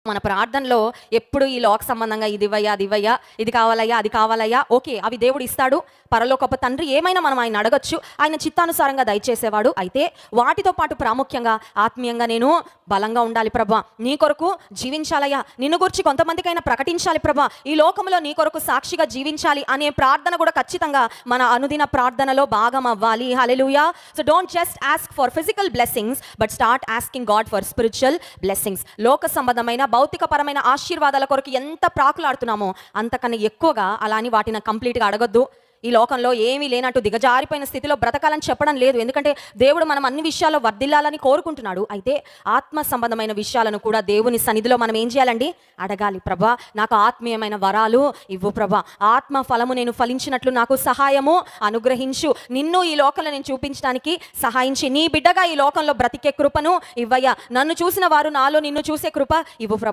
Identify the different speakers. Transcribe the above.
Speaker 1: మన ప్రార్థనలో ఎప్పుడు ఈ లోక సంబంధంగా ఇది ఇవ్వయ్యా, అది ఇవ్వయ్యా, ఇది కావాలయ్యా, అది కావాలయ్యా, ఓకే, అవి దేవుడు ఇస్తాడు. పరలోకపు తండ్రి ఏమైనా మనం ఆయన అడగచ్చు, ఆయన చిత్తానుసారంగా దయచేసేవాడు. అయితే వాటితో పాటు ప్రాముఖ్యంగా ఆత్మీయంగా నేను బలంగా ఉండాలి ప్రభా, నీ కొరకు జీవించాలయ్యా, నిన్ను గురించి కొంతమందికైనా ప్రకటించాలి ప్రభా, ఈ లోకంలో నీ కొరకు సాక్షిగా జీవించాలి అనే ప్రార్థన కూడా ఖచ్చితంగా మన అనుదిన ప్రార్థనలో భాగం అవ్వాలి. Hallelujah. So don't just ask for physical blessings but start asking God for spiritual blessings. లోక సంబంధమైన భౌతికపరమైన ఆశీర్వాదాల కొరకు ఎంత ప్రాకులాడుతున్నామో అంతకన్నా ఎక్కువగా అలా అని వాటిని కంప్లీట్గా అడగొద్దు. ఈ లోకంలో ఏమీ లేనట్టు దిగజారిపోయిన స్థితిలో బ్రతకాలని చెప్పడం లేదు. ఎందుకంటే దేవుడు మనం అన్ని విషయాల్లో వర్ధిల్లాలని కోరుకుంటున్నాడు. అయితే ఆత్మ సంబంధమైన విషయాలను కూడా దేవుని సన్నిధిలో మనం ఏం చేయాలండి? అడగాలి. ప్రభా, నాకు ఆత్మీయమైన వరాలు ఇవ్వు ప్రభా, ఆత్మ ఫలము నేను ఫలించినట్లు నాకు సహాయము అనుగ్రహించు, నిన్ను ఈ లోకంలో నేను చూపించడానికి సహాయించి నీ బిడ్డగా ఈ లోకంలో బ్రతికే కృపను ఇవ్వయ్యా, నన్ను చూసిన వారు నాలో నిన్ను చూసే కృప ఇవ్వు ప్రభా.